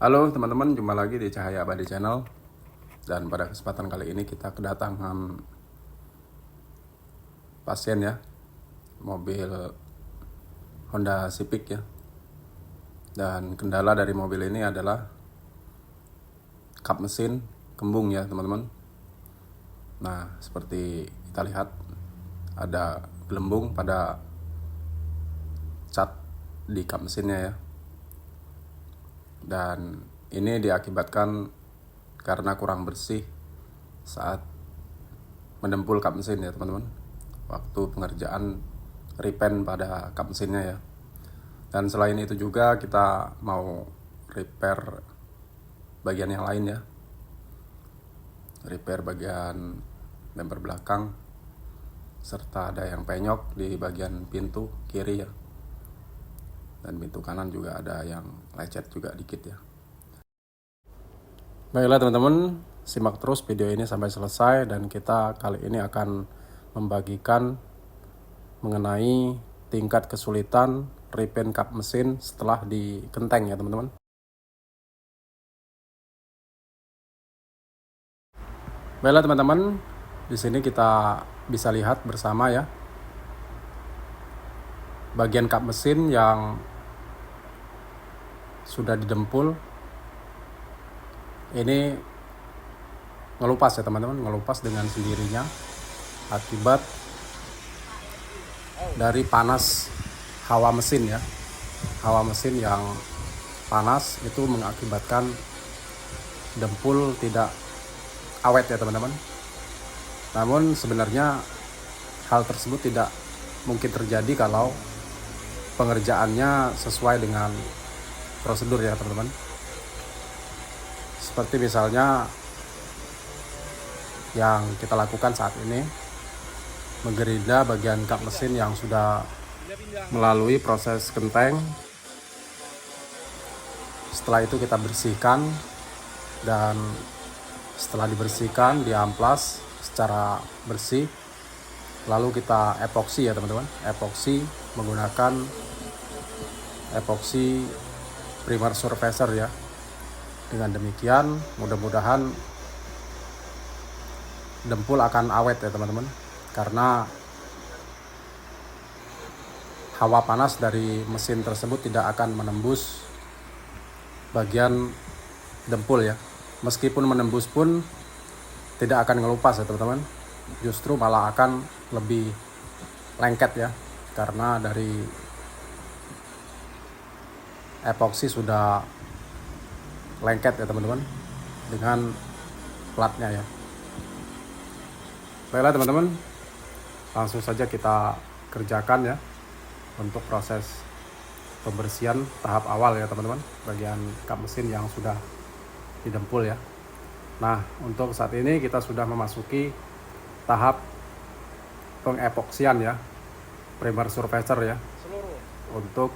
Halo teman-teman, jumpa lagi di Cahaya Abadi Channel. Dan pada kesempatan kali ini kita kedatangan pasien ya, mobil Honda Civic ya. Dan kendala dari mobil ini adalah kap mesin kembung ya teman-teman. Nah, seperti kita lihat ada gelembung pada cat di kap mesinnya ya. Dan ini diakibatkan karena kurang bersih saat mendempul kap mesin ya teman-teman, waktu pengerjaan repaint pada kap mesinnya ya. Dan selain itu juga kita mau repair bagian yang lain ya, repair bagian bumper belakang, serta ada yang penyok di bagian pintu kiri ya, dan pintu kanan juga ada yang lecet juga dikit ya. Baiklah teman-teman, simak terus video ini sampai selesai, dan kita kali ini akan membagikan mengenai tingkat kesulitan repaint kap mesin setelah dikenteng ya teman-teman. Baiklah teman-teman, di sini kita bisa lihat bersama ya, bagian kap mesin yang sudah didempul ini ngelupas ya teman-teman, ngelupas dengan sendirinya akibat dari panas hawa mesin ya. Hawa mesin yang panas itu mengakibatkan dempul tidak awet ya teman-teman. Namun sebenarnya hal tersebut tidak mungkin terjadi kalau pengerjaannya sesuai dengan prosedur ya teman-teman. Seperti misalnya yang kita lakukan saat ini, menggerinda bagian kap mesin yang sudah melalui proses kenteng. Setelah itu kita bersihkan, dan setelah dibersihkan diamplas secara bersih, lalu kita epoksi ya teman-teman. Epoksi menggunakan epoksi primer surfacer ya. Dengan demikian mudah-mudahan dempul akan awet ya teman-teman, karena hawa panas dari mesin tersebut tidak akan menembus bagian dempul ya. Meskipun menembus pun tidak akan ngelupas ya teman-teman, justru malah akan lebih lengket ya, karena dari epoksi sudah lengket ya teman-teman dengan platnya ya. Baiklah teman-teman, langsung saja kita kerjakan ya untuk proses pembersihan tahap awal ya teman-teman, bagian kap mesin yang sudah didempul ya. Nah, untuk saat ini kita sudah memasuki tahap pengepoksian ya, primer surfacer ya, untuk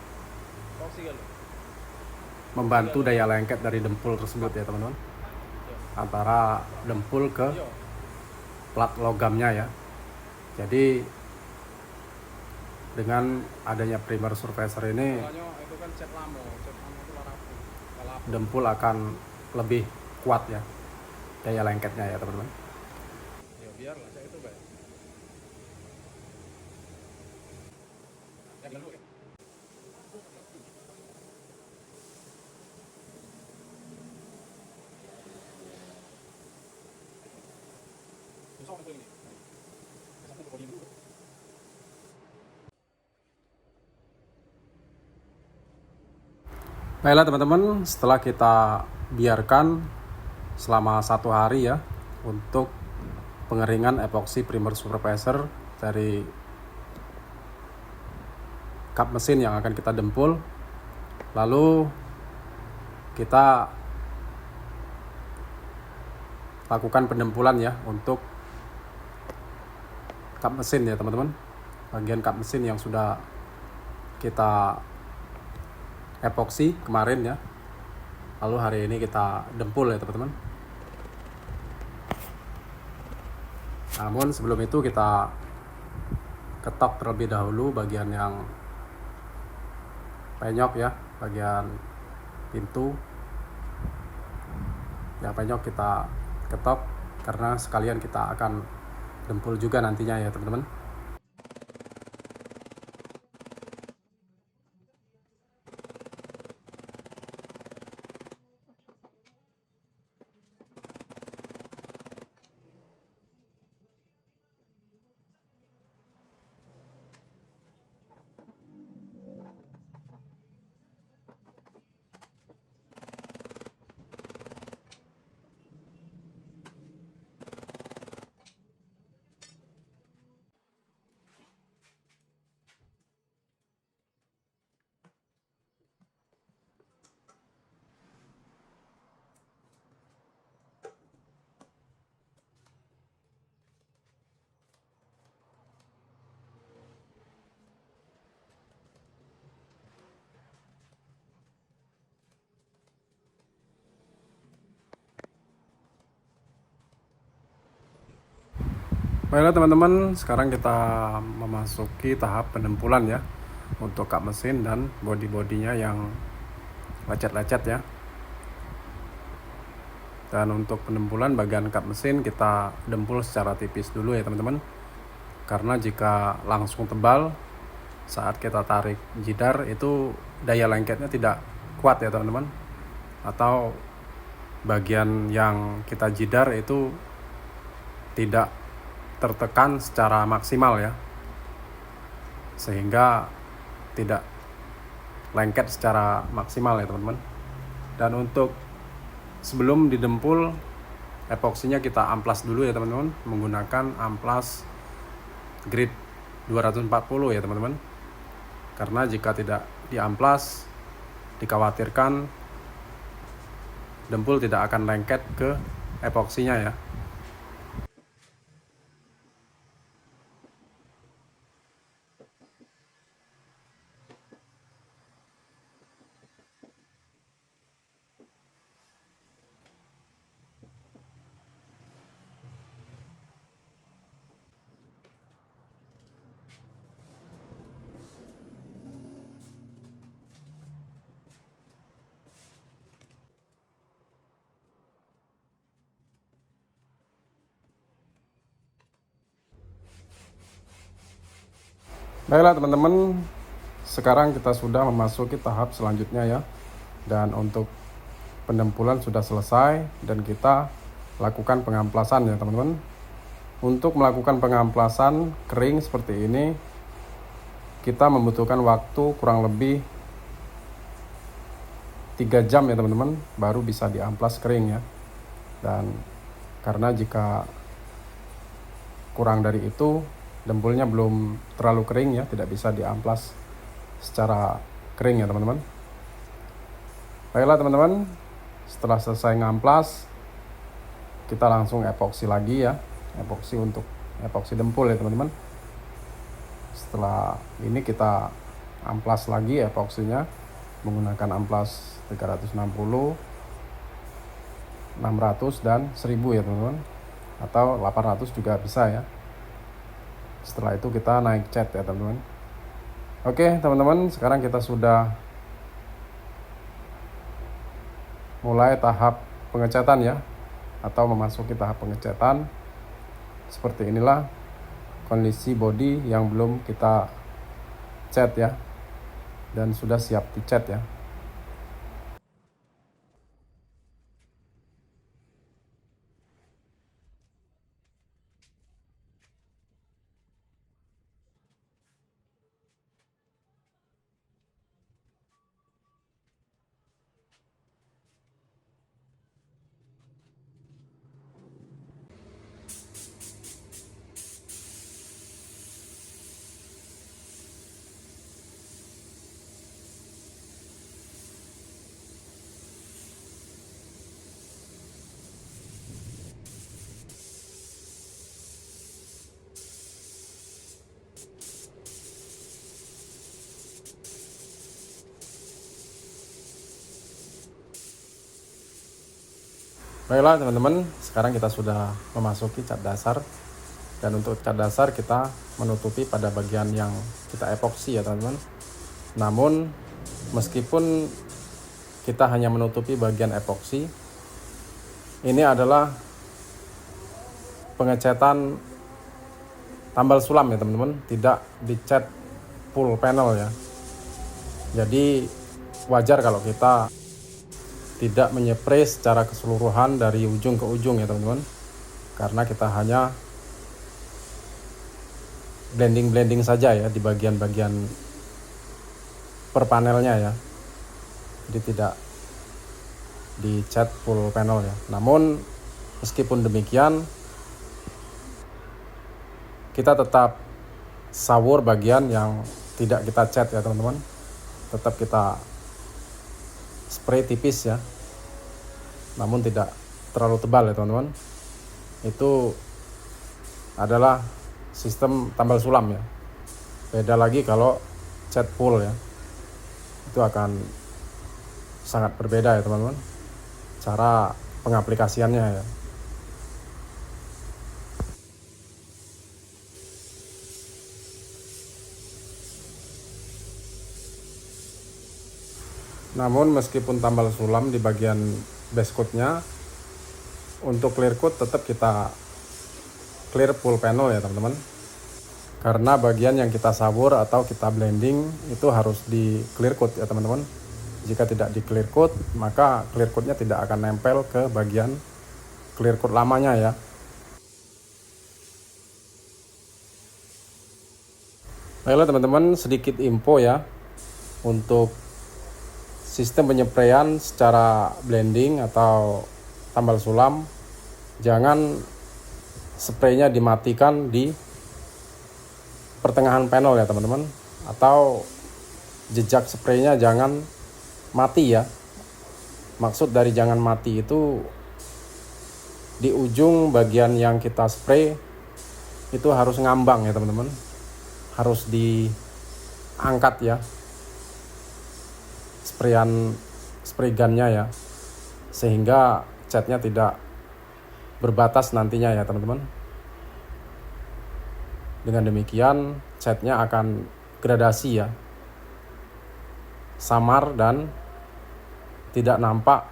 membantu daya lengket dari dempul tersebut ya teman-teman, antara dempul ke plat logamnya ya. Jadi dengan adanya primer surfacer ini, dempul akan lebih kuat ya daya lengketnya ya teman-teman. Baiklah teman-teman, setelah kita biarkan selama 1 hari ya untuk pengeringan epoksi primer surfacer dari kap mesin yang akan kita dempul, lalu kita lakukan pendempulan ya untuk kap mesin ya teman-teman, bagian kap mesin yang sudah kita epoksi kemarin ya, lalu hari ini kita dempul ya teman-teman. Namun sebelum itu kita ketok terlebih dahulu bagian yang penyok ya, bagian pintu ya penyok kita ketok, karena sekalian kita akan dempul juga nantinya ya teman-teman. Baiklah teman-teman, sekarang kita memasuki tahap pendempulan ya, untuk kap mesin dan bodi-bodinya yang lecet-lecet ya. Dan untuk pendempulan bagian kap mesin kita dempul secara tipis dulu ya teman-teman, karena jika langsung tebal saat kita tarik jidar itu daya lengketnya tidak kuat ya teman-teman, atau bagian yang kita jidar itu tidak tertekan secara maksimal ya, sehingga tidak lengket secara maksimal ya teman-teman. Dan untuk sebelum didempul, epoksinya kita amplas dulu ya teman-teman, menggunakan amplas grade 240 ya teman-teman, karena jika tidak diamplas dikhawatirkan dempul tidak akan lengket ke epoksinya ya. Baiklah teman-teman, sekarang kita sudah memasuki tahap selanjutnya ya. Dan untuk pendempulan sudah selesai dan kita lakukan pengamplasan ya teman-teman. Untuk melakukan pengamplasan kering seperti ini kita membutuhkan waktu kurang lebih 3 jam ya teman-teman, baru bisa diamplas kering ya. Dan karena jika kurang dari itu, dempulnya belum terlalu kering ya, tidak bisa diamplas secara kering ya teman-teman. Baiklah teman-teman, setelah selesai ngamplas kita langsung epoksi lagi ya, epoksi untuk epoksi dempul ya teman-teman. Setelah ini kita amplas lagi epoksinya menggunakan amplas 360, 600 dan 1000 ya teman-teman, atau 800 juga bisa ya. Setelah itu kita naik cat ya teman-teman. Oke teman-teman, sekarang kita sudah mulai tahap pengecatan ya, atau memasuki tahap pengecatan. Seperti inilah kondisi bodi yang belum kita cat ya, dan sudah siap dicat ya. Baiklah teman-teman, sekarang kita sudah memasuki cat dasar. Dan untuk cat dasar kita menutupi pada bagian yang kita epoksi ya teman-teman. Namun meskipun kita hanya menutupi bagian epoksi, Ini adalah pengecatan tambal sulam ya teman-teman, tidak dicat full panel ya. Jadi wajar kalau kita tidak menyepray secara keseluruhan dari ujung ke ujung ya teman-teman, karena kita hanya blending saja ya di bagian-bagian per panelnya ya. Jadi tidak dicat full panel ya. Namun meskipun demikian, kita tetap sawur bagian yang tidak kita cat ya teman-teman. Tetap kita spray tipis ya, namun tidak terlalu tebal ya teman-teman. Itu adalah sistem tambal sulam ya. Beda lagi kalau cat full ya, itu akan sangat berbeda ya teman-teman cara pengaplikasiannya ya. Namun meskipun tambal sulam di bagian base coatnya, untuk clear coat tetap kita clear full panel ya teman-teman. Karena bagian yang kita sabur atau kita blending itu harus di clear coat ya teman-teman. Jika tidak di clear coat, maka clear coatnya tidak akan nempel ke bagian clear coat lamanya ya. Baiklah teman-teman, sedikit info ya untuk sistem penyepraian secara blending atau tambal sulam. Jangan spraynya dimatikan di pertengahan panel ya teman-teman, atau jejak spraynya jangan mati ya. Maksud dari jangan mati itu di ujung bagian yang kita spray itu harus ngambang ya teman-teman, harus diangkat ya spray gunnya ya, sehingga catnya tidak berbatas nantinya ya teman-teman. Dengan demikian catnya akan gradasi ya, samar dan tidak nampak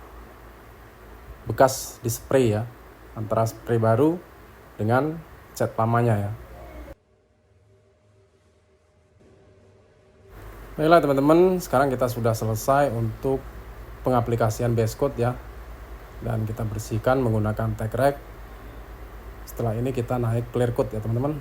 bekas di spray ya, antara spray baru dengan cat lamanya ya. Baiklah teman-teman, sekarang kita sudah selesai untuk pengaplikasian base coat ya, dan kita bersihkan menggunakan tag rag. Setelah ini kita naik clear coat ya teman-teman.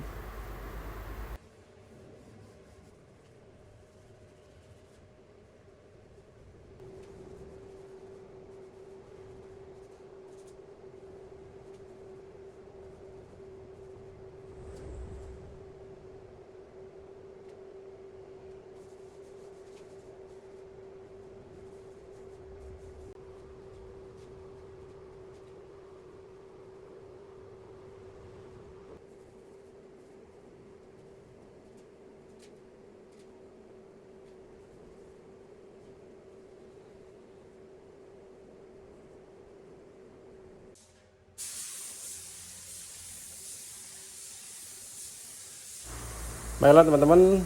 Baiklah teman-teman,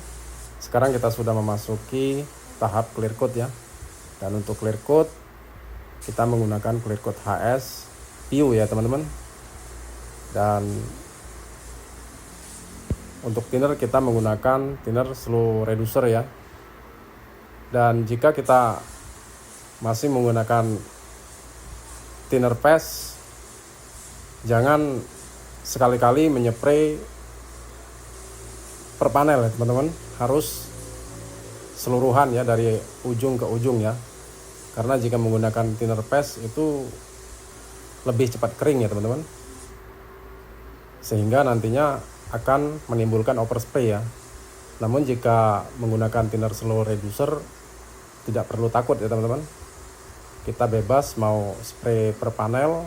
sekarang kita sudah memasuki tahap clear coat ya. Dan untuk clear coat kita menggunakan clear coat HS PU ya teman-teman. Dan untuk thinner kita menggunakan thinner slow reducer ya. Dan jika kita masih menggunakan thinner paste, jangan sekali-kali menyepray per panel ya teman-teman, harus seluruhan ya dari ujung ke ujung ya. Karena jika menggunakan thinner paste itu lebih cepat kering ya teman-teman, sehingga nantinya akan menimbulkan overspray ya. Namun jika menggunakan thinner slow reducer tidak perlu takut ya teman-teman. Kita bebas mau spray per panel,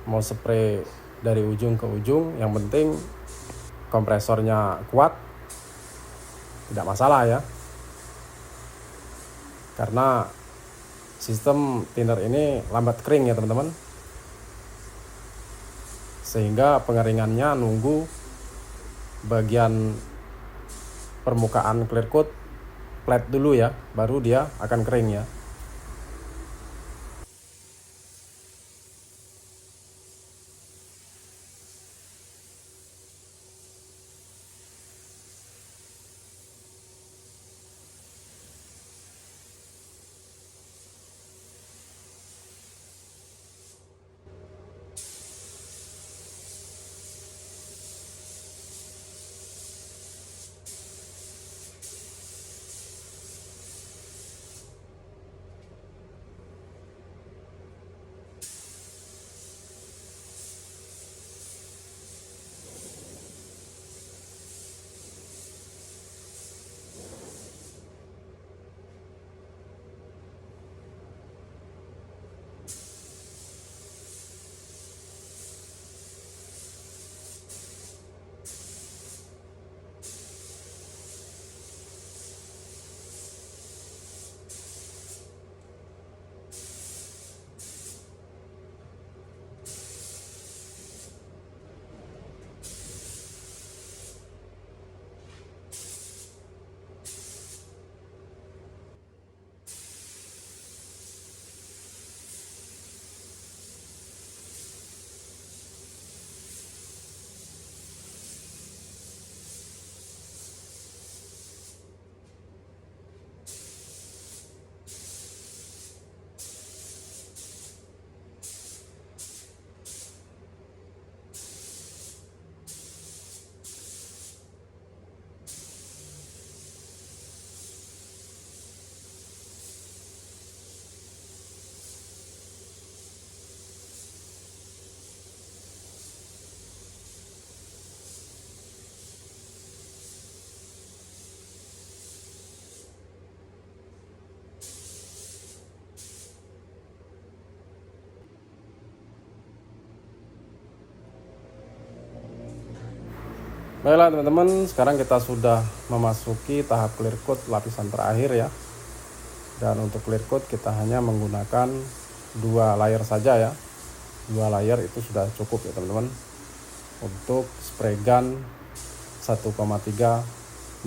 mau spray dari ujung ke ujung, yang penting kompresornya kuat, tidak masalah ya. Karena sistem thinner ini lambat kering ya teman-teman, sehingga pengeringannya nunggu bagian permukaan clear coat flat dulu ya, baru dia akan kering ya. Baiklah teman-teman, sekarang kita sudah memasuki tahap clear coat lapisan terakhir ya. Dan untuk clear coat kita hanya menggunakan 2 layer saja ya. 2 layer itu sudah cukup ya teman-teman. Untuk spray gun 1,3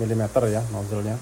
mm ya nozzle-nya.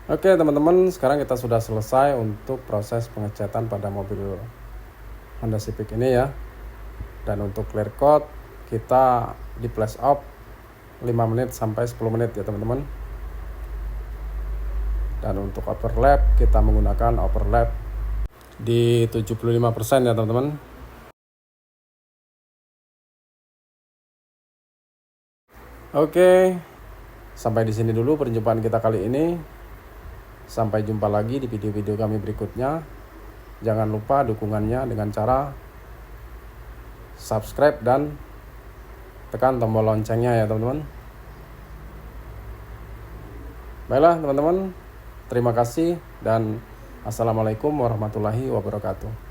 Oke teman-teman, sekarang kita sudah selesai untuk proses pengecatan pada mobil Honda Civic ini ya. Dan untuk clear coat kita di flash off 5 menit sampai 10 menit ya teman-teman. Dan untuk overlap kita menggunakan overlap di 75% ya teman-teman. Oke, sampai di sini dulu perjumpaan kita kali ini. Sampai jumpa lagi di video-video kami berikutnya. Jangan lupa dukungannya dengan cara subscribe dan tekan tombol loncengnya ya teman-teman. Baiklah teman-teman, terima kasih dan assalamualaikum warahmatullahi wabarakatuh.